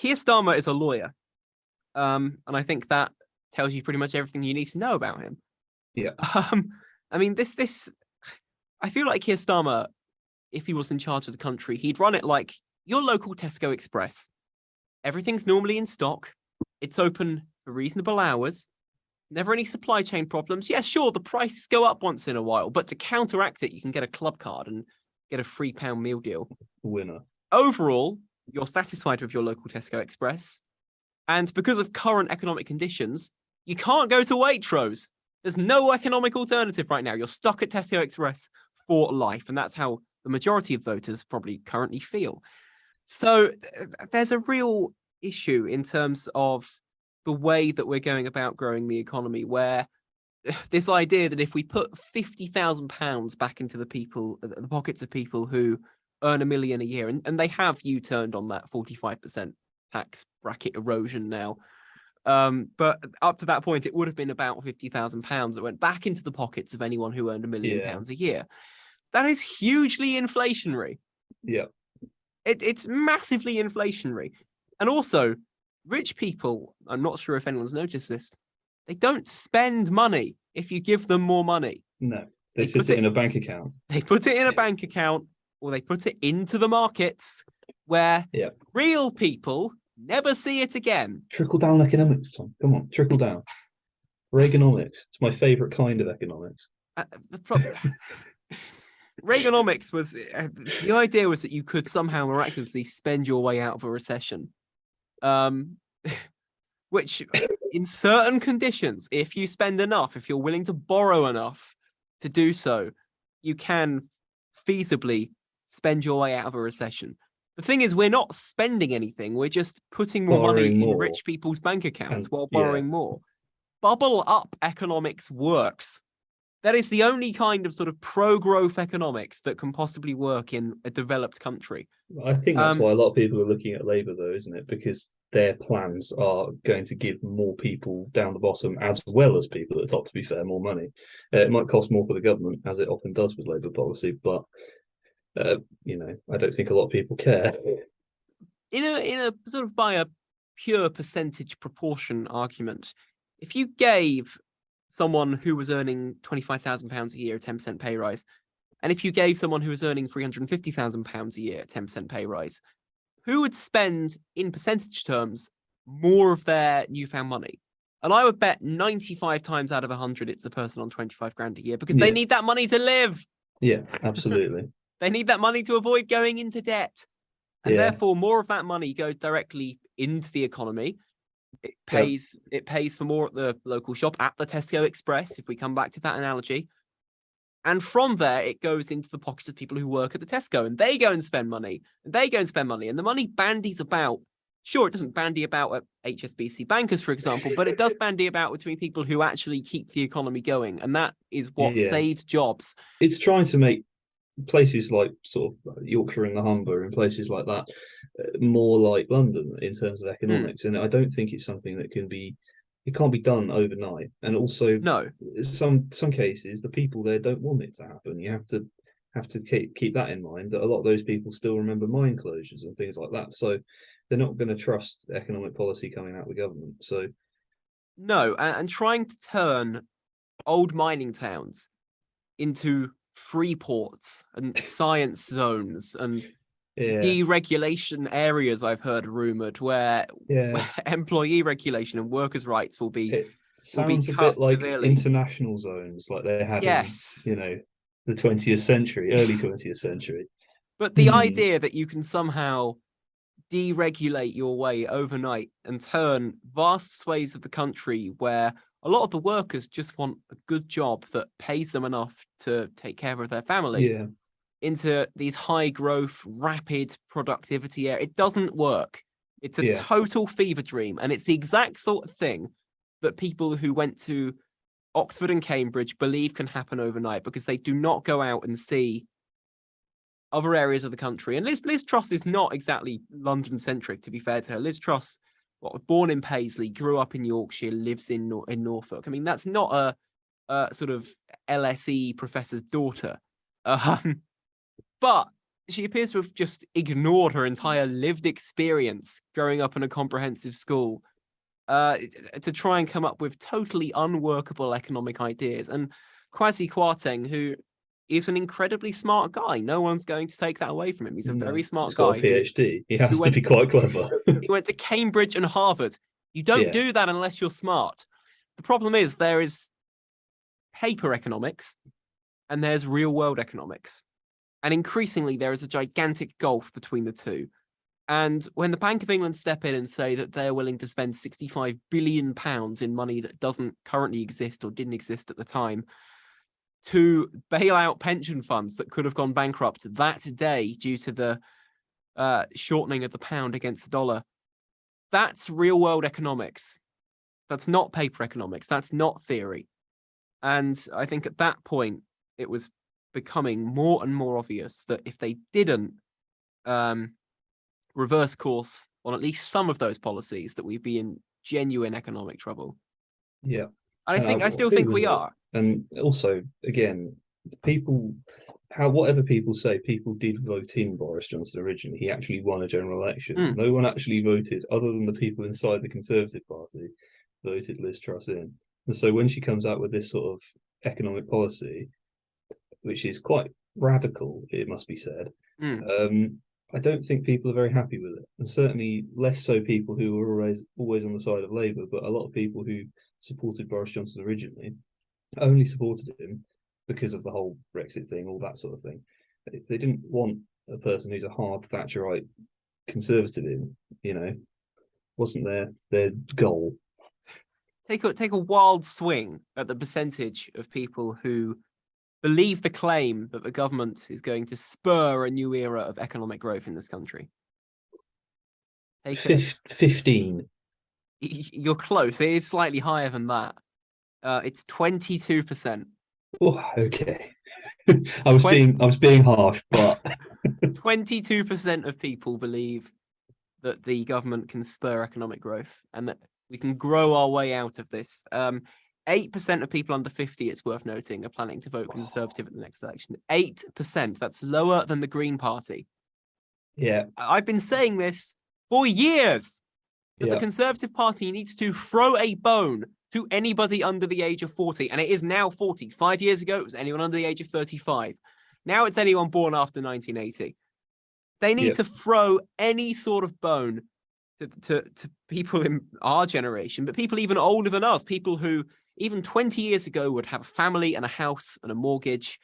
Keir Starmer is a lawyer, and I think that tells you pretty much everything you need to know about him. Yeah. I mean, I feel like Keir Starmer, if he was in charge of the country, he'd run it like your local Tesco Express. Everything's normally in stock. It's open for reasonable hours. Never any supply chain problems. Yeah, sure, the prices go up once in a while, but to counteract it, you can get a club card and get a £3 meal deal. Winner. Overall, you're satisfied with your local Tesco Express. And because of current economic conditions, you can't go to Waitrose. There's no economic alternative right now. You're stuck at Tesco Express for life. And that's how the majority of voters probably currently feel. So there's a real issue in terms of the way that we're going about growing the economy, where this idea that if we put £50,000 back into the pockets of people who earn £1 million a year, and they have U-turned on that 45% tax bracket erosion now. But up to that point, it would have been about £50,000 that went back into the pockets of anyone who earned £1 million a year. That is hugely inflationary. Yeah. It's massively inflationary. And also, rich people, I'm not sure if anyone's noticed this, they don't spend money if you give them more money. No, they put it in a bank account. They put it in a bank account, or they put it into the markets where real people never see it again. Trickle down economics, Tom. Come on, trickle down. Reaganomics. It's my favorite kind of economics. Reaganomics was the idea was that you could somehow miraculously spend your way out of a recession. Which in certain conditions, if you spend enough, if you're willing to borrow enough to do so, you can feasibly spend your way out of a recession. The thing is, we're not spending anything. We're just putting more money in rich people's bank accounts while borrowing more. Bubble up economics works. That is the only kind of sort of pro-growth economics that can possibly work in a developed country. I think that's why a lot of people are looking at Labour, though, isn't it? Because their plans are going to give more people down the bottom, as well as people at the top, to be fair, more money. It might cost more for the government, as it often does with Labour policy, but, I don't think a lot of people care. In a sort of by a pure percentage proportion argument, if you gave someone who was earning £25,000 a year a 10% pay rise, and if you gave someone who was earning £350,000 a year a 10% pay rise, who would spend, in percentage terms, more of their newfound money? And I would bet 95 times out of 100 it's a person on 25 grand a year, because they need that money to live. Yeah, absolutely. They need that money to avoid going into debt. And therefore, more of that money goes directly into the economy. It pays for more at the local shop, at the Tesco Express, if we come back to that analogy. And from there, it goes into the pockets of people who work at the Tesco, and they go and spend money. And the money bandies about. Sure, it doesn't bandy about at HSBC bankers, for example, but it does bandy about between people who actually keep the economy going. And that is what saves jobs. It's trying to make places like sort of Yorkshire and the Humber and places like that more like London in terms of economics. And I don't think it's something that it can't be done overnight. And also, no, some cases the people there don't want it to happen. You have to keep that in mind, that a lot of those people still remember mine closures and things like that. So they're not going to trust economic policy coming out of the government. So no, and trying to turn old mining towns into free ports and science zones and deregulation areas, I've heard rumored, where employee regulation and workers' rights will be sounds a bit like severely. International zones, like they had in the 20th century, early 20th century. But the idea that you can somehow deregulate your way overnight and turn vast swathes of the country where a lot of the workers just want a good job that pays them enough to take care of their family into these high growth, rapid productivity areas. It doesn't work. It's a total fever dream. And it's the exact sort of thing that people who went to Oxford and Cambridge believe can happen overnight, because they do not go out and see other areas of the country. And Liz Truss is not exactly London centric, to be fair to her. Liz Truss, born in Paisley, grew up in Yorkshire, lives in Norfolk. I mean, that's not a sort of LSE professor's daughter. But she appears to have just ignored her entire lived experience growing up in a comprehensive school to try and come up with totally unworkable economic ideas. And Kwasi Kwarteng, who is an incredibly smart guy, no one's going to take that away from him. He's a very smart He's got guy a PhD. He has to went, be quite clever. he went to Cambridge and Harvard. You don't do that unless you're smart. The problem is there is paper economics and there's real world economics. And increasingly, there is a gigantic gulf between the two. And when the Bank of England step in and say that they're willing to spend £65 billion in money that doesn't currently exist or didn't exist at the time to bail out pension funds that could have gone bankrupt that day due to the shortening of the pound against the dollar, that's real world economics. That's not paper economics. That's not theory. And I think at that point, it was becoming more and more obvious that if they didn't reverse course on at least some of those policies, that we'd be in genuine economic trouble. Yeah. And I still think we are. And also, again, people, whatever people say, people did vote in Boris Johnson originally. He actually won a general election. No one actually voted, other than the people inside the Conservative Party, voted Liz Truss in. And so when she comes out with this sort of economic policy, which is quite radical, it must be said, I don't think people are very happy with it. And certainly less so people who were always on the side of Labour, but a lot of people who supported Boris Johnson originally only supported him because of the whole Brexit thing, all that sort of thing. They didn't want a person who's a hard Thatcherite conservative in, wasn't their goal. Take a wild swing at the percentage of people who believe the claim that the government is going to spur a new era of economic growth in this country. 15. You're close. It is slightly higher than that. It's 22%. Oh, okay. I was being harsh, but 22% of people believe that the government can spur economic growth and that we can grow our way out of this. 8% of people under 50, it's worth noting, are planning to vote Conservative at the next election. 8%. That's lower than the Green Party. Yeah. I've been saying this for years. That the Conservative Party needs to throw a bone to anybody under the age of 40. And it is now 40. 5 years ago, it was anyone under the age of 35. Now it's anyone born after 1980. They need to throw any sort of bone to people in our generation, but people even older than us, people who even 20 years ago would have a family and a house and a mortgage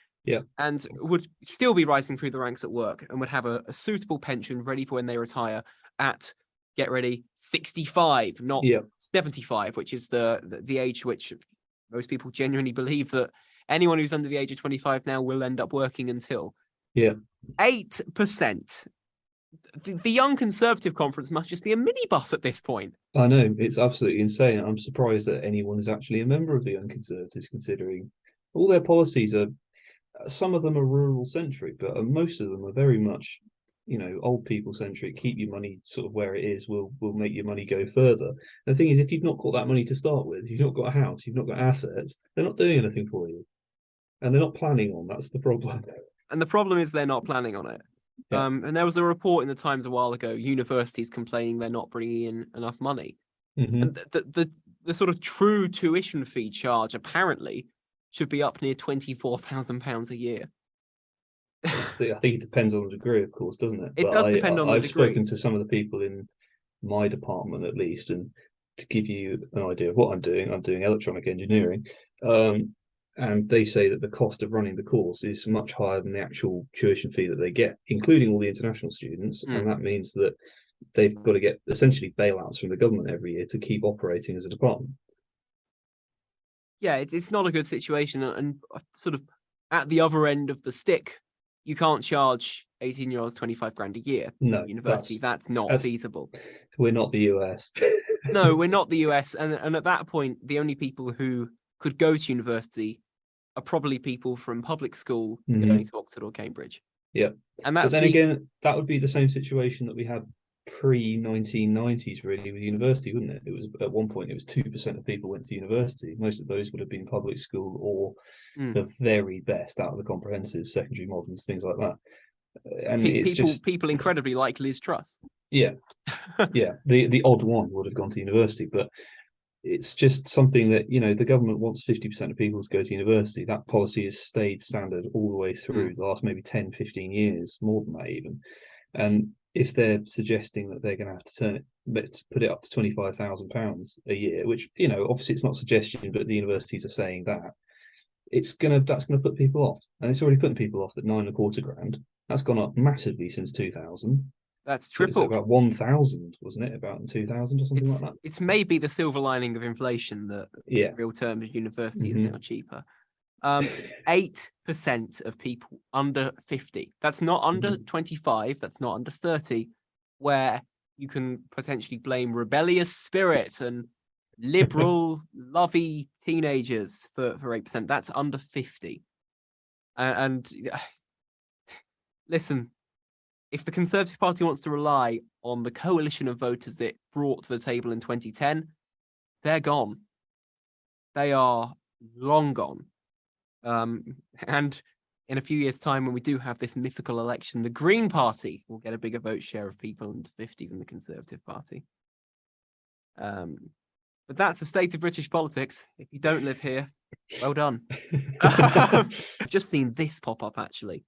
and would still be rising through the ranks at work and would have a suitable pension ready for when they retire at, get ready, 65, not 75, which is the age which most people genuinely believe that anyone who's under the age of 25 now will end up working until. 8%. The Young Conservative Conference must just be a minibus at this point. I know, it's absolutely insane. I'm surprised that anyone is actually a member of the Young Conservatives, considering all their policies are, some of them are rural centric, but most of them are very much, old people centric. Keep your money sort of where it is, will make your money go further. The thing is, if you've not got that money to start with, you've not got a house, you've not got assets, they're not doing anything for you. And they're not planning on, that's the problem. And the problem is they're not planning on it. And there was a report in the Times a while ago, universities complaining they're not bringing in enough money. And the sort of true tuition fee charge apparently should be up near £24,000 a year. I think it depends on the degree, of course, doesn't it? It does depend on the degree. I've spoken to some of the people in my department, at least, and to give you an idea of what I'm doing electronic engineering. And they say that the cost of running the course is much higher than the actual tuition fee that they get, including all the international students. And that means that they've got to get essentially bailouts from the government every year to keep operating as a department. Yeah, it's not a good situation. And sort of at the other end of the stick, you can't charge 18-year-olds 25 grand a year. No, university. That's not feasible. We're not the US. No, we're not the US. And at that point, the only people who could go to university are probably people from public school going to Oxford or Cambridge. Yeah. And that's but then again, that would be the same situation that we had pre-1990s really with university, wouldn't it? It was at one point it was 2% of people went to university. Most of those would have been public school or the very best out of the comprehensive secondary moderns, things like that. And it's just people incredibly like Liz Truss. yeah, yeah. The odd one would have gone to university, but it's just something that, the government wants 50% of people to go to university. That policy has stayed standard all the way through the last maybe 10, 15 years, more than that even. And if they're suggesting that they're going to have to put it up to £25,000 a year, which, obviously it's not suggestion, but the universities are saying that, that's gonna put people off. And it's already putting people off at 9.25 grand. That's gone up massively since 2000. That's So it's tripled. about 1,000, wasn't it? About in 2000 or something like that. It's maybe the silver lining of inflation that in real terms university is now cheaper. 8% of people under 50. That's not under 25. That's not under 30, where you can potentially blame rebellious spirit and liberal, lovey teenagers for 8%. That's under 50. And listen, if the Conservative Party wants to rely on the coalition of voters it brought to the table in 2010, they're gone. They are long gone. And in a few years' time, when we do have this mythical election, the Green Party will get a bigger vote share of people under 50 than the Conservative Party. But that's the state of British politics. If you don't live here, well done. I've just seen this pop up, actually.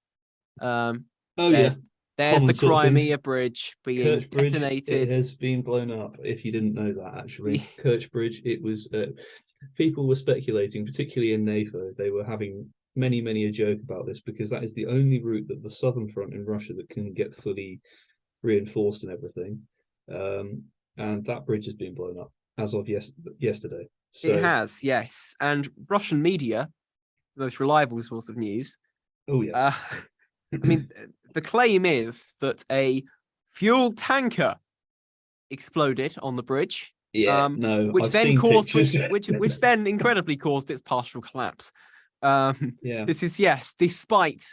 There's the Crimea Bridge being detonated. It has been blown up. If you didn't know that, actually, Kerch Bridge. It was. People were speculating, particularly in NATO. They were having many a joke about this because that is the only route that the southern front in Russia that can get fully reinforced and everything. And that bridge has been blown up as of yesterday. So, it has, yes. And Russian media, the most reliable source of news. Oh yes. I mean, the claim is that a fuel tanker exploded on the bridge. Yeah, no, which I've then seen caused pictures. which then incredibly caused its partial collapse. Yeah. This is despite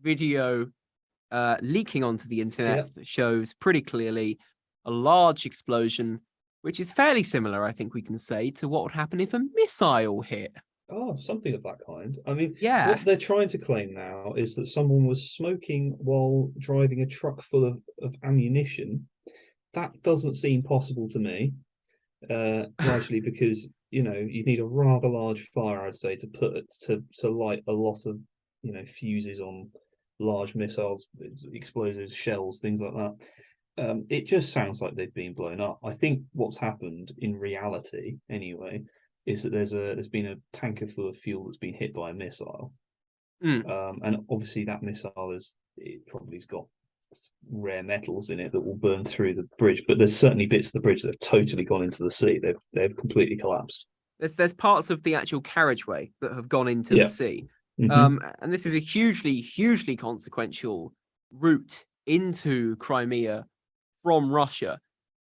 video leaking onto the internet that shows pretty clearly a large explosion, which is fairly similar, I think we can say, to what would happen if a missile hit. Oh, something of that kind. I mean, yeah. What they're trying to claim now is that someone was smoking while driving a truck full of ammunition. That doesn't seem possible to me, largely because, you need a rather large fire, I'd say, to light a lot of, fuses on large missiles, explosives, shells, things like that. It just sounds like they've been blown up. I think what's happened in reality, anyway, is that there's been a tanker full of fuel that's been hit by a missile, and obviously that missile probably's got rare metals in it that will burn through the bridge. But there's certainly bits of the bridge that have totally gone into the sea. They've completely collapsed. There's parts of the actual carriageway that have gone into the sea, and this is a hugely consequential route into Crimea from Russia.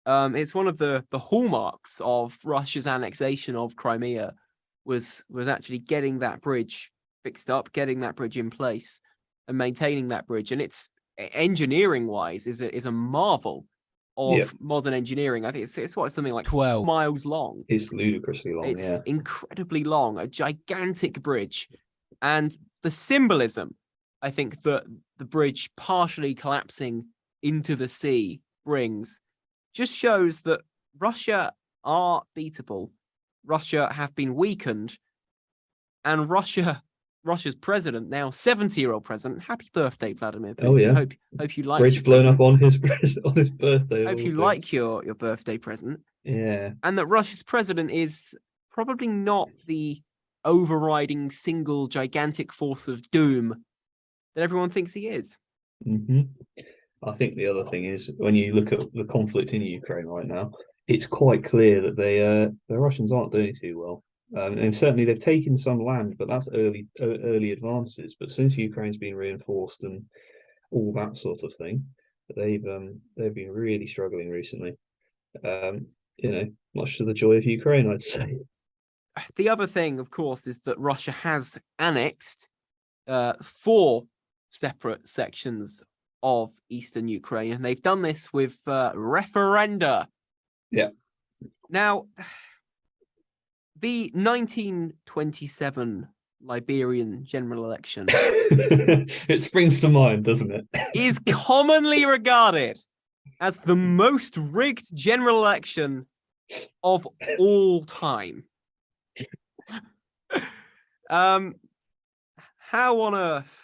It's one of the hallmarks of Russia's annexation of Crimea was actually getting that bridge fixed up, getting that bridge in place, and maintaining that bridge. And it's engineering wise is a marvel of modern engineering. I think it's something like 12 miles long. It's ludicrously long. It's incredibly long, a gigantic bridge, and the symbolism, I think, that the bridge partially collapsing into the sea brings just shows that Russia are beatable. Russia have been weakened, and Russia's president, now 70-year-old president. Happy birthday, Vladimir Putin. Oh yeah. Hope you like bridge blown up on his birthday. Hope you like your birthday present. Yeah. And that Russia's president is probably not the overriding single gigantic force of doom that everyone thinks he is. I think the other thing is, when you look at the conflict in Ukraine right now, it's quite clear that the Russians aren't doing too well. And certainly they've taken some land, but that's early advances. But since Ukraine's been reinforced and all that sort of thing, they've been really struggling recently. Much to the joy of Ukraine, I'd say. The other thing, of course, is that Russia has annexed 4 separate sections of eastern Ukraine, and they've done this with referenda. Yeah. Now, the 1927 Liberian general election It springs to mind, doesn't it? is commonly regarded as the most rigged general election of all time. How on earth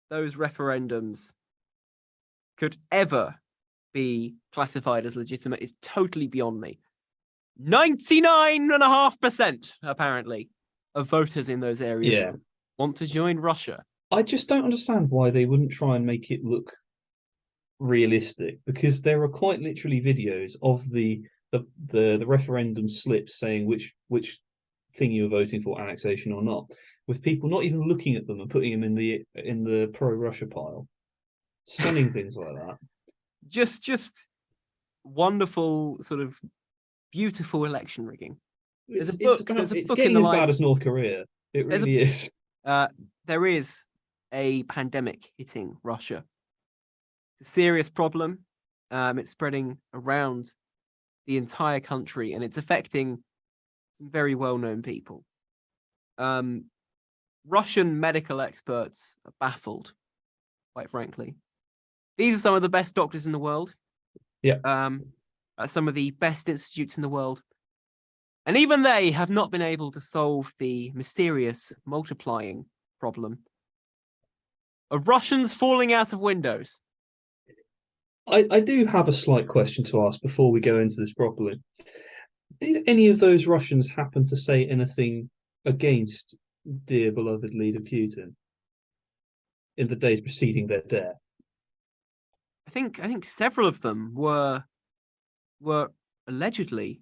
those referendums could ever be classified as legitimate is totally beyond me. 99.5%, apparently, of voters in those areas want to join Russia. I just don't understand why they wouldn't try and make it look realistic, because there are quite literally videos of the referendum slips saying which thing you were voting for, annexation or not, with people not even looking at them and putting them in the pro-Russia pile. Stunning things like that. Just wonderful, sort of beautiful election rigging. There's a book in the getting as bad as North Korea. It really is. There is a pandemic hitting Russia. It's a serious problem. It's spreading around the entire country, and it's affecting some very well-known people. Russian medical experts are baffled, quite frankly. These are some of the best doctors in the world. Yeah. At some of the best institutes in the world. And even they have not been able to solve the mysterious multiplying problem of Russians falling out of windows. I do have a slight question to ask before we go into this properly. Did any of those Russians happen to say anything against dear beloved leader Putin in the days preceding their death? I think several of them were allegedly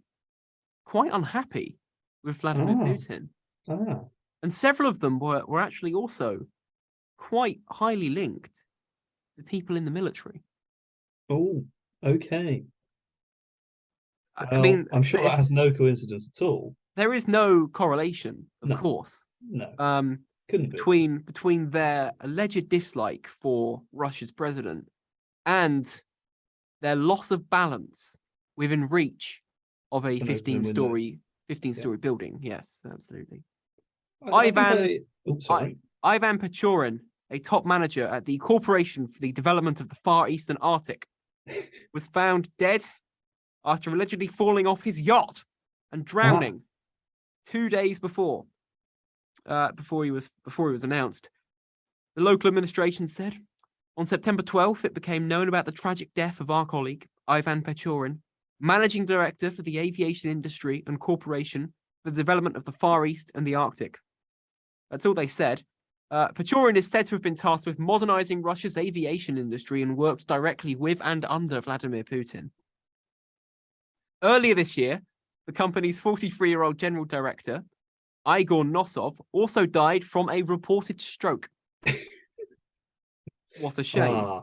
quite unhappy with Vladimir Putin. And several of them were actually also quite highly linked to people in the military. Oh, okay. Well, I mean, I'm sure that has no coincidence at all. There is no correlation, of course. No. Couldn't be. Between their alleged dislike for Russia's president and their loss of balance within reach of a 15-story building. Yes, absolutely. Ivan Pechorin, a top manager at the Corporation for the Development of the Far East and Arctic, was found dead after allegedly falling off his yacht and drowning 2 days before he was announced. The local administration said on September 12th, it became known about the tragic death of our colleague, Ivan Pechorin, managing director for the aviation industry and corporation for the development of the Far East and the Arctic. That's all they said. Pechorin is said to have been tasked with modernizing Russia's aviation industry and worked directly with and under Vladimir Putin. Earlier this year, the company's 43-year-old general director, Igor Nosov, also died from a reported stroke. What a shame.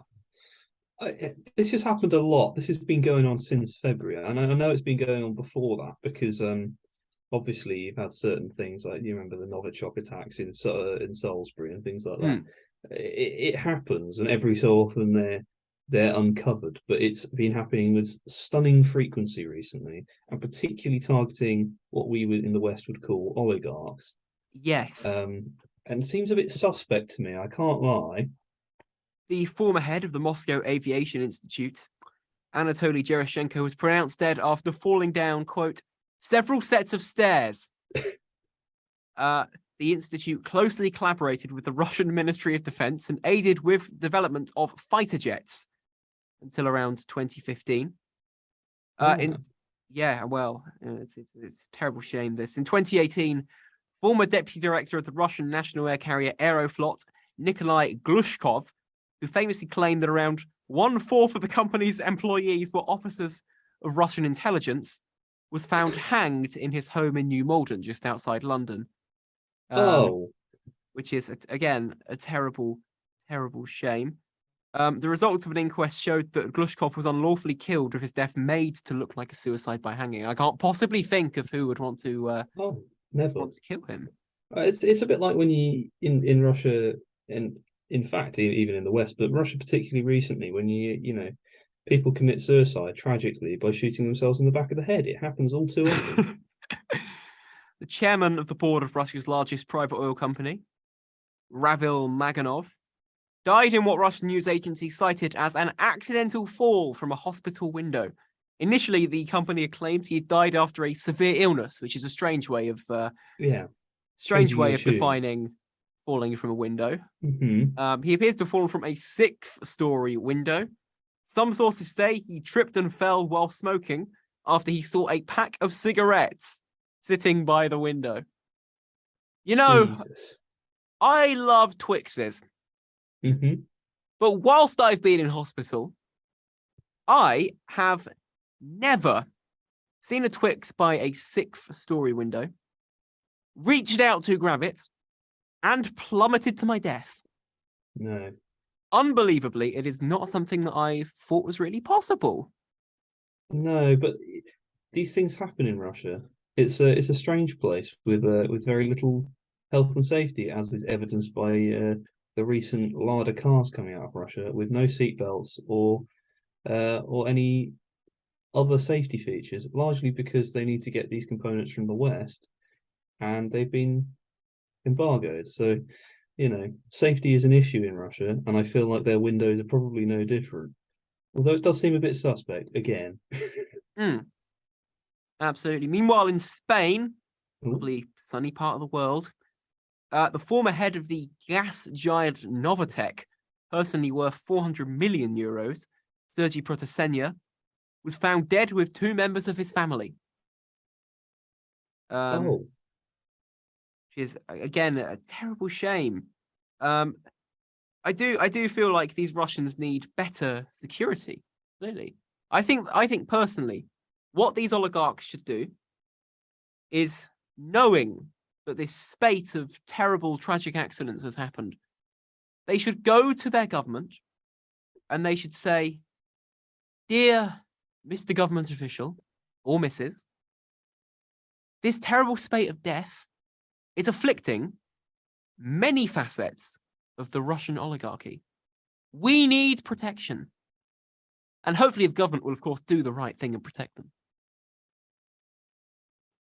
This has happened a lot. This has been going on since February, and I know it's been going on before that because obviously you've had certain things like, you remember the Novichok attacks in Salisbury and things like that. It happens, and every so often they're uncovered, but it's been happening with stunning frequency recently, and particularly targeting what we in the West would call oligarchs. Yes. And it seems a bit suspect to me, I can't lie. The former head of the Moscow Aviation Institute, Anatoly Gerashenko, was pronounced dead after falling down, quote, several sets of stairs. The institute closely collaborated with the Russian Ministry of Defense and aided with development of fighter jets until around 2015. It's a terrible shame, this. In 2018, former deputy director of the Russian national air carrier Aeroflot, Nikolai Glushkov, who famously claimed that around 1/4 of the company's employees were officers of Russian intelligence, was found hanged in his home in New Malden, just outside London. Which is, again, a terrible, terrible shame. The results of an inquest showed that Glushkov was unlawfully killed, with his death made to look like a suicide by hanging. I can't possibly think of who would want to want to kill him. It's a bit like when you in Russia, and in fact even in the West, but Russia particularly recently, when people commit suicide tragically by shooting themselves in the back of the head. It happens all too often. The chairman of the board of Russia's largest private oil company, Ravil Maganov, died in what Russian news agency cited as an accidental fall from a hospital window. Initially, the company had claimed he had died after a severe illness, which is a strange way of changing your tune. defining falling from a window. Mm-hmm. He appears to have fallen from a 6th-story window. Some sources say he tripped and fell while smoking after he saw a pack of cigarettes sitting by the window. You know, Jesus. I love Twixes. Mm-hmm. But whilst I've been in hospital, I have never seen a Twix by a 6th-story window, reached out to grab it, and plummeted to my death. No. Unbelievably, it is not something that I thought was really possible. No, but these things happen in Russia. It's a strange place with very little health and safety, as is evidenced by the recent Lada cars coming out of Russia with no seatbelts or any other safety features, largely because they need to get these components from the West, and they've been embargoed. So, safety is an issue in Russia, and I feel like their windows are probably no different. Although it does seem a bit suspect again. Absolutely. Meanwhile, in Spain, Ooh. lovely sunny part of the world, the former head of the gas giant Novatec, personally worth 400 million euros, Sergi Protosenya, was found dead with 2 members of his family. Which is, again, a terrible shame. I do feel like these Russians need better security. Clearly, I think personally, what these oligarchs should do is, knowing that this spate of terrible, tragic accidents has happened, they should go to their government and they should say, "Dear Mr. Government official, or Mrs., this terrible spate of death is afflicting many facets of the Russian oligarchy. We need protection." And hopefully the government will, of course, do the right thing and protect them.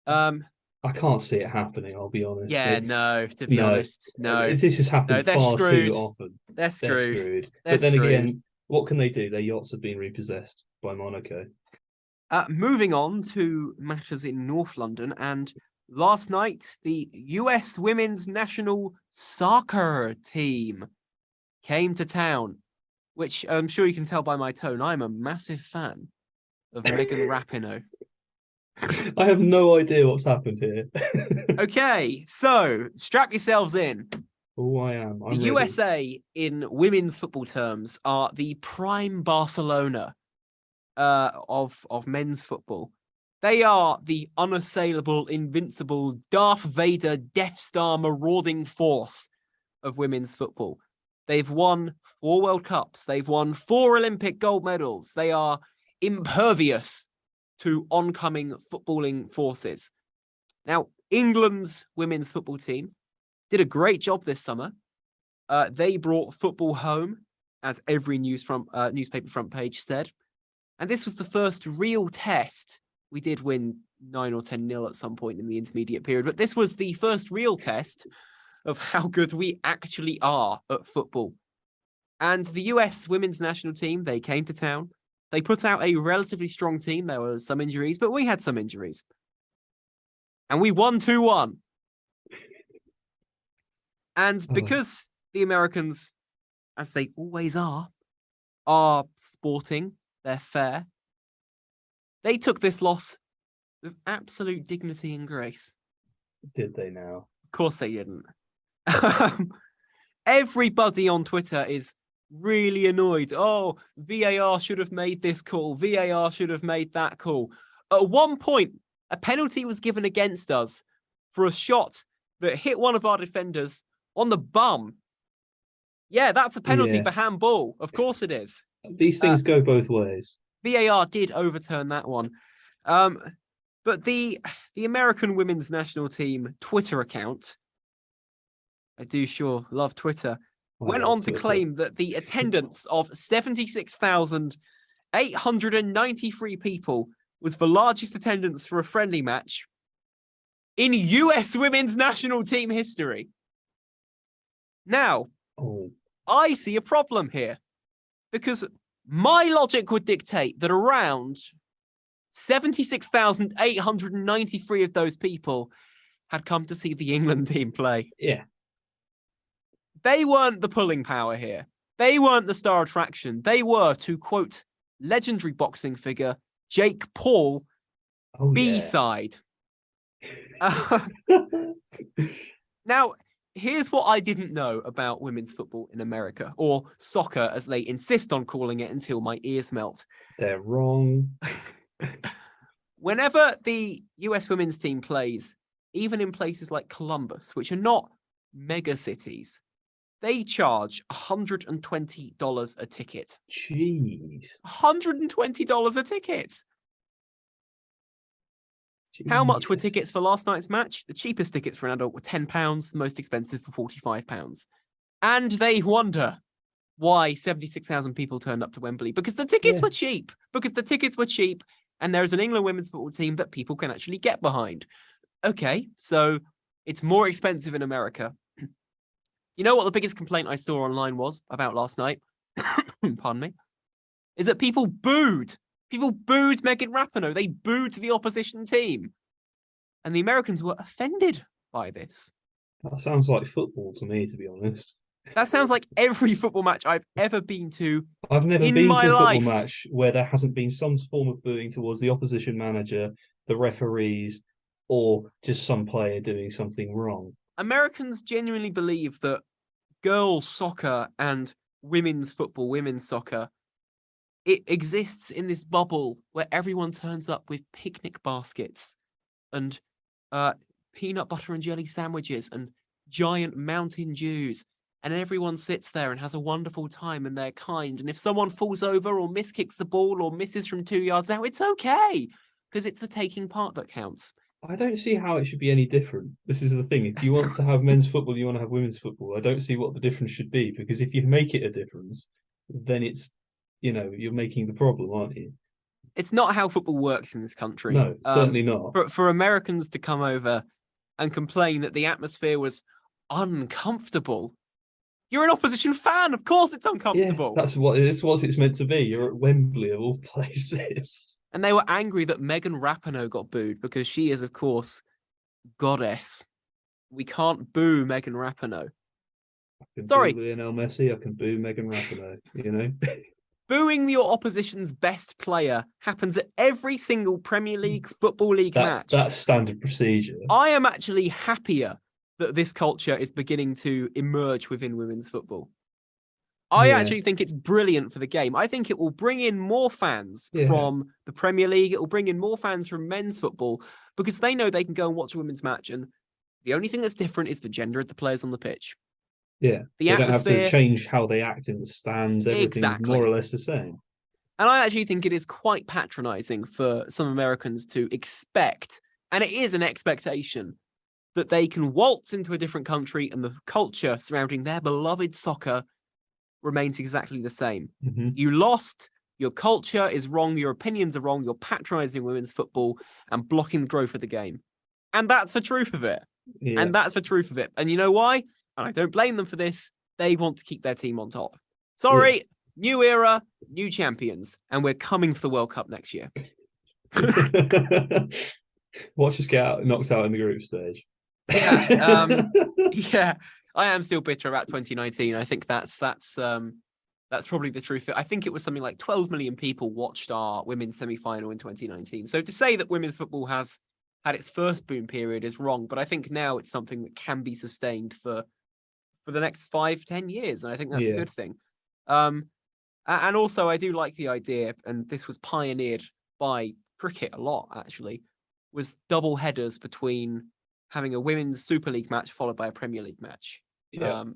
I can't see it happening, I'll be honest. Yeah, to be honest, no. This has happened far too often. They're screwed. But then again, what can they do? Their yachts have been repossessed by Monaco. Moving on to matters in North London, and last night, the US women's national soccer team came to town, which I'm sure you can tell by my tone. I'm a massive fan of Megan Rapinoe. I have no idea what's happened here. Okay, so strap yourselves in. Oh, I am. I'm the ready. USA, in women's football terms, are the prime Barcelona of men's football. They are the unassailable, invincible, Darth Vader, Death Star, marauding force of women's football. They've won 4 World Cups. They've won 4 Olympic gold medals. They are impervious to oncoming footballing forces. Now, England's women's football team did a great job this summer. They brought football home, as every newspaper front page said. And this was the first real test. We did win 9 or 10-0 at some point in the intermediate period, but this was the first real test of how good we actually are at football. And the US women's national team, they came to town. They put out a relatively strong team. There were some injuries, but we had some injuries. And we won 2-1. And because the Americans, as they always are sporting, they're fair, they took this loss with absolute dignity and grace. Did they now? Of course they didn't. Everybody on Twitter is really annoyed. Oh, VAR should have made this call. VAR should have made that call. At one point, a penalty was given against us for a shot that hit one of our defenders on the bum. Yeah, that's a penalty for handball. Of course it is. These things go both ways. VAR did overturn that one. But the American women's national team Twitter account, I do sure love Twitter, went on to claim that the attendance of 76,893 people was the largest attendance for a friendly match in US women's national team history. Now, Oh, I see a problem here because my logic would dictate that around 76,893 of those people had come to see the England team play. yeah. They weren't the pulling power here. They weren't the star attraction. They were, to quote legendary boxing figure Jake Paul, Oh, B-side. Now, here's what I didn't know about women's football in America, or soccer as they insist on calling it until my ears melt. They're wrong. Whenever the US women's team plays, even in places like Columbus, which are not mega cities, they charge $120 a ticket. Jeez. $120 a ticket. How much were tickets for last night's match? The cheapest tickets for an adult were £10, the most expensive for £45. And they wonder why 76,000 people turned up to Wembley. Because the tickets were cheap. And there's an England women's football team that people can actually get behind. Okay, so it's more expensive in America. You know what the biggest complaint I saw online was about last night? Pardon me. Is that people booed. People booed Megan Rapinoe. They booed the opposition team. And the Americans were offended by this. That sounds like football to me, to be honest. That sounds like every football match I've ever been to. I've never in been my to a life. football match where there hasn't been some form of booing towards the opposition manager, the referees, or just some player doing something wrong. Americans genuinely believe that girls' soccer and women's football, women's soccer, it exists in this bubble where everyone turns up with picnic baskets and peanut butter and jelly sandwiches and giant Mountain Dews. And everyone sits there and has a wonderful time and they're kind. And if someone falls over or miskicks the ball or misses from 2 yards out, it's okay because it's the taking part that counts. I don't see how it should be any different. This is the thing. If you want to have men's football, you want to have women's football. I don't see what the difference should be, because if you make it a difference, then it's, you're making the problem, aren't you? It's not how football works in this country. No, certainly not. For Americans to come over and complain that the atmosphere was uncomfortable. You're an opposition fan. Of course it's uncomfortable. Yeah, that's what it's meant to be. You're at Wembley of all places. And they were angry that Megan Rapinoe got booed because she is, of course, goddess. We can't boo Megan Rapinoe. I can Sorry. boo Lionel Messi. I can boo Megan Rapinoe, Booing your opposition's best player happens at every single Premier League, Football League match. That's standard procedure. I am actually happier that this culture is beginning to emerge within women's football. I actually think it's brilliant for the game. I think it will bring in more fans from the Premier League. It will bring in more fans from men's football because they know they can go and watch a women's match. And the only thing that's different is the gender of the players on the pitch. Yeah. The they don't have to change how they act in the stands. Everything's more or less the same. And I actually think it is quite patronizing for some Americans to expect, and it is an expectation, that they can waltz into a different country and the culture surrounding their beloved soccer remains exactly the same. Mm-hmm. You lost, your culture is wrong, your opinions are wrong, you're patronizing women's football and blocking the growth of the game. And that's the truth of it. Yeah. And that's the truth of it. And you know why? And I don't blame them for this. They want to keep their team on top. Sorry, new era, new champions. And we're coming for the World Cup next year. Watch us get knocked out in the group stage. Yeah. I am still bitter about 2019. I think that's probably the truth. I think it was something like 12 million people watched our women's semi-final in 2019. So to say that women's football has had its first boom period is wrong, but I think now it's something that can be sustained for the next 5-10 years, and I think that's a good thing. And also I do like the idea, and this was pioneered by cricket a lot actually, was double headers between having a women's Super League match followed by a Premier League match. And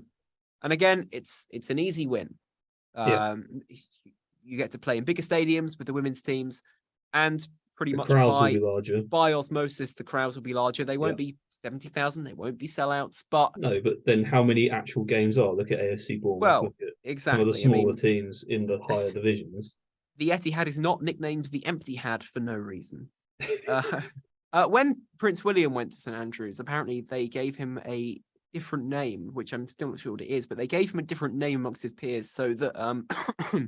again, it's an easy win. You get to play in bigger stadiums with the women's teams, and pretty much by osmosis, the crowds will be larger. They won't be 70,000. They won't be sellouts. But no, but then how many actual games are? Look at AFC Bournemouth. Well, look at exactly. Some of the smaller teams in the higher divisions. The Etihad is not nicknamed the Empty Had for no reason. When Prince William went to St Andrews, apparently they gave him a different name, which I'm still not sure what it is, but they gave him a different name amongst his peers so that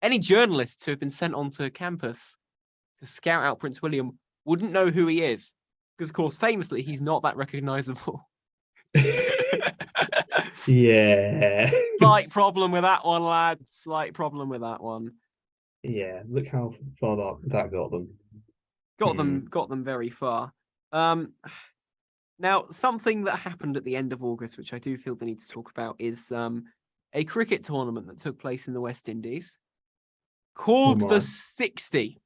any journalists who have been sent onto campus to scout out Prince William wouldn't know who he is. Because, of course, famously, he's not that recognizable. Yeah. Slight problem with that one, lad. Slight problem with that one. Yeah, look how far that got them. Got them very far. Now, something that happened at the end of August, which I do feel the need to talk about, is a cricket tournament that took place in the West Indies called the 60.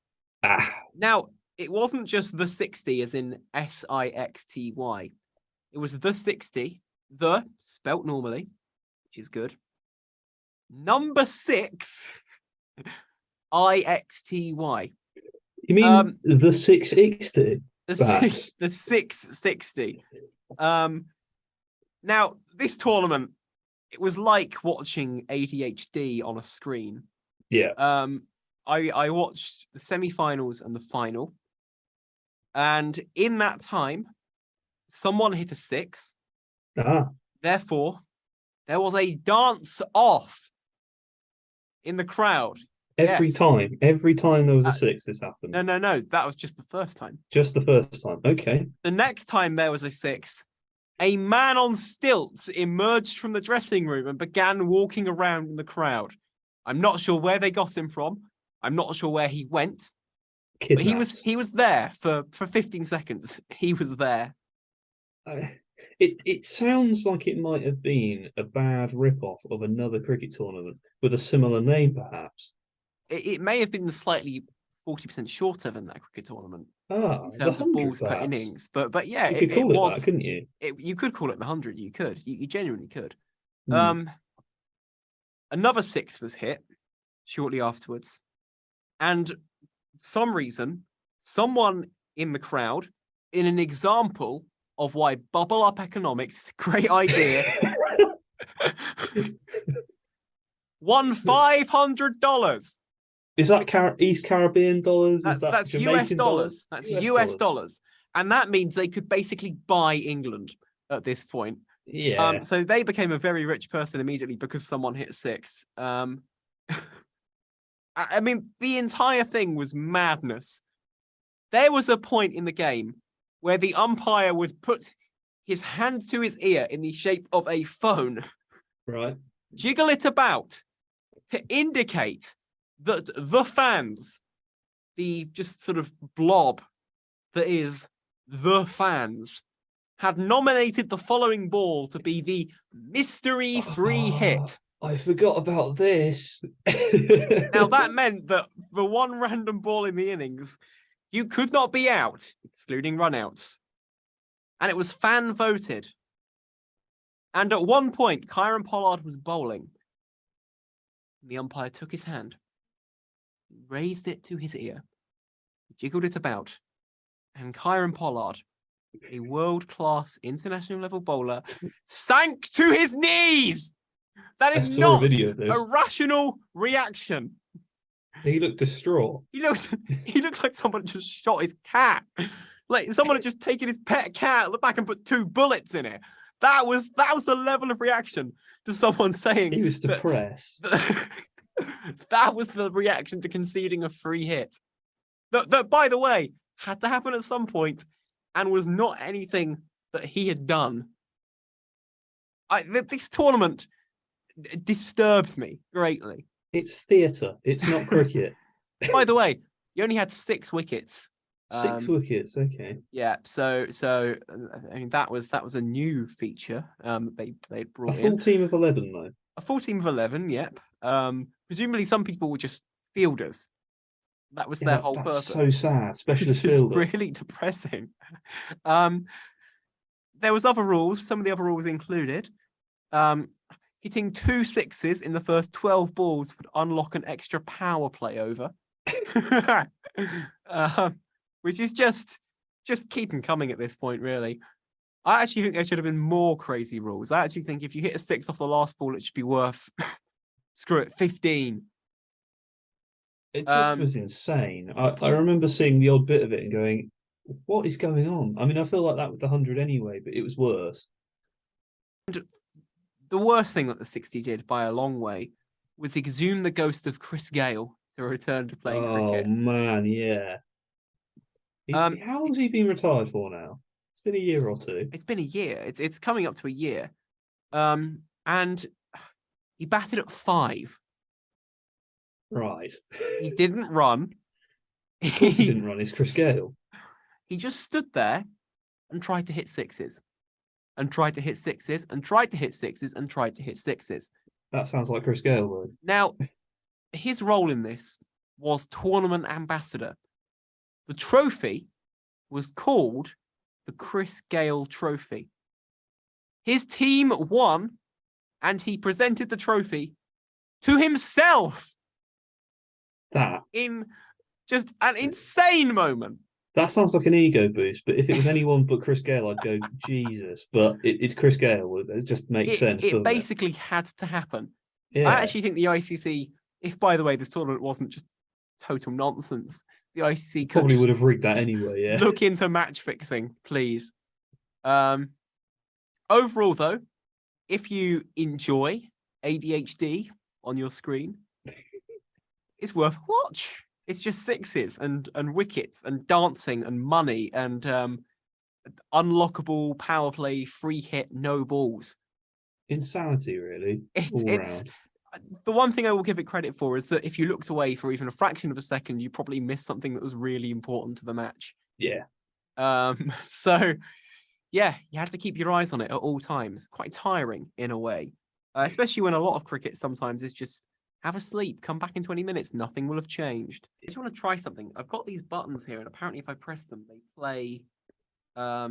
Now, it wasn't just the 60 as in SIXTY. It was the 60, the spelt normally, which is good. Number 6, IXTY. You mean the 660? The 660. Now, this tournament, it was like watching ADHD on a screen. Yeah. I watched the semi-finals and the final. And in that time, someone hit a 6. Therefore, there was a dance off in the crowd. Every time there was a 6, this happened. No. That was just the first time. Just the first time. Okay. The next time there was a 6, a man on stilts emerged from the dressing room and began walking around in the crowd. I'm not sure where they got him from. I'm not sure where he went. Kidnapped. But he was there for 15 seconds. He was there. It sounds like it might have been a bad rip-off of another cricket tournament with a similar name, perhaps. It may have been slightly 40% shorter than that cricket tournament in terms of balls per innings. But yeah, you could call it that, couldn't you? You could call it the 100. You could. You genuinely could. Another 6 was hit shortly afterwards, and for some reason, someone in the crowd, in an example of why bubble up economics is a great idea, won $500. Is that East Caribbean dollars? That's US dollars. That's US dollars. And that means they could basically buy England at this point. Yeah. So they became a very rich person immediately because someone hit 6. I mean, the entire thing was madness. There was a point in the game where the umpire would put his hand to his ear in the shape of a phone, right, jiggle it about to indicate that the fans, the just sort of blob that is the fans, had nominated the following ball to be the mystery free hit. I forgot about this. Now, that meant that for one random ball in the innings, you could not be out, excluding runouts. And it was fan voted. And at one point, Kieran Pollard was bowling. The umpire took his hand, raised it to his ear, jiggled it about, and Kieran Pollard, a world-class international level bowler, sank to his knees. That is not a rational reaction. He looked distraught. He looked like someone just shot his cat. Like someone had just taken his pet cat, looked back and put 2 bullets in it. That was the level of reaction to someone saying he was depressed. That was the reaction to conceding a free hit. That, by the way, had to happen at some point and was not anything that he had done. This tournament disturbed me greatly. It's theatre. It's not cricket. By the way, you only had 6 wickets. 6 wickets, okay. Yeah, so I mean that was a new feature. They brought a full team of 11 though. A full team of 11, yep. Presumably some people were just fielders. That was their whole purpose. So sad, specialist fielder. It's really depressing. There was other rules. Some of the other rules included hitting 2 6s in the first 12 balls would unlock an extra power play over. Which is just keep them coming at this point, really. I actually think there should have been more crazy rules. I actually think if you hit a 6 off the last ball, it should be worth, screw it, 15. It just was insane. I remember seeing the odd bit of it and going, what is going on? I mean, I feel like that with the 100 anyway, but it was worse. The worst thing that the 60 did by a long way was exhume the ghost of Chris Gale to return to playing cricket. Man, yeah. How long's he been retired for now? It's been a year or two. It's been a year. It's coming up to a year. And he batted at 5. Right. He didn't run. Of course he didn't run. It's Chris Gale. He just stood there and tried to hit sixes. And tried to hit sixes, and tried to hit sixes, and tried to hit sixes. That sounds like Chris Gale, though. Now, his role in this was tournament ambassador. The trophy was called the Chris Gale Trophy. His team won, and he presented the trophy to himself. That in just an insane moment. That sounds like an ego boost, but if it was anyone but Chris Gale, I'd go, Jesus. But it's Chris Gale. It just makes sense, doesn't it? It basically had to happen. Yeah. I actually think the ICC, if, by the way, this tournament wasn't just total nonsense, the ICC could probably would have rigged that anyway, yeah. Look into match fixing, please. Overall, though, if you enjoy ADHD on your screen, it's worth a watch. It's just sixes and wickets and dancing and money and unlockable power play, free hit, no balls. Insanity, really. It's the one thing I will give it credit for is that if you looked away for even a fraction of a second, you probably missed something that was really important to the match. Yeah. So, yeah, you had to keep your eyes on it at all times. Quite tiring in a way, especially when a lot of cricket sometimes is just have a sleep, come back in 20 minutes, nothing will have changed. I just want to try something. I've got these buttons here, and apparently if I press them, they play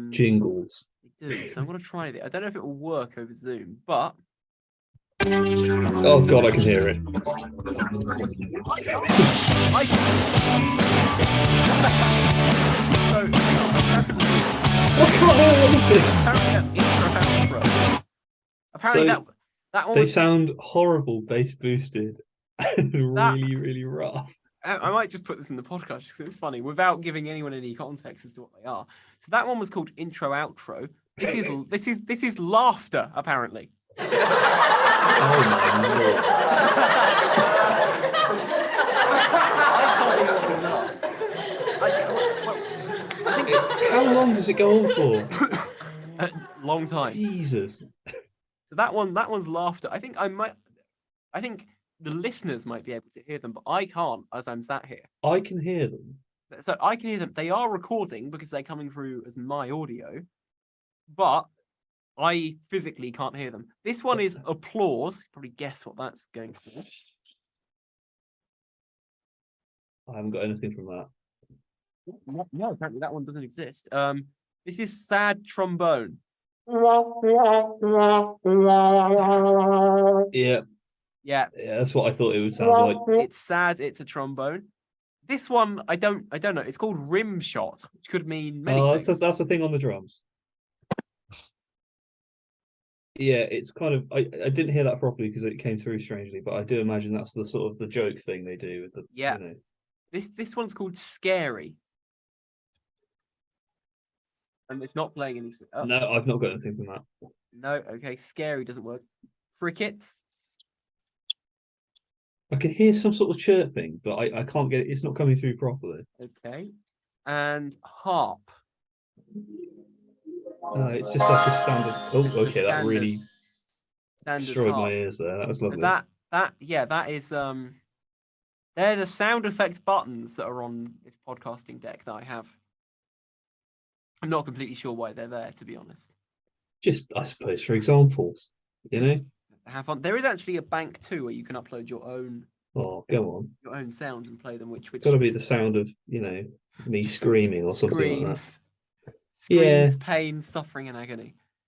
jingles. They do, so I'm going to try it. I don't know if it will work over Zoom, but... Oh, God, I can hear it. Apparently that one they sound horrible, bass boosted, and really, really rough. I might just put this in the podcast because it's funny without giving anyone any context as to what they are. So that one was called intro outro. This is laughter apparently. Oh my lord! I think how long does it go on for? A long time. Jesus. So that one's laughter. I think the listeners might be able to hear them, but I can't as I'm sat here. I can hear them. So I can hear them. They are recording because they're coming through as my audio, but I physically can't hear them. This one is applause. Probably guess what that's going for. I haven't got anything from that. No, apparently that one doesn't exist. This is sad trombone. Yeah, that's what I thought it would sound like. It's sad. It's a trombone. This one, I don't know. It's called rim shot, which could mean many things. That's the thing on the drums. Yeah, it's kind of. I didn't hear that properly because it came through strangely, but I do imagine that's the sort of the joke thing they do with the. Yeah. You know. This one's called scary. And it's not playing any. Oh. No, I've not got anything from that. No, okay. Scary doesn't work. Crickets. I can hear some sort of chirping, but I can't get it. It's not coming through properly. Okay. And harp. It's just like a standard. Oh, okay. That really destroyed harp. my ears there. That was lovely. So that is they're the sound effect buttons that are on this podcasting deck that I have. I'm not completely sure why they're there, to be honest. Just, I suppose, for examples, you know. Have fun. There is actually a bank too where you can upload your own. Oh, go on. Your own sounds and play them. Which got to be the sound of me screaming or something like that. Screams, pain, suffering, and agony.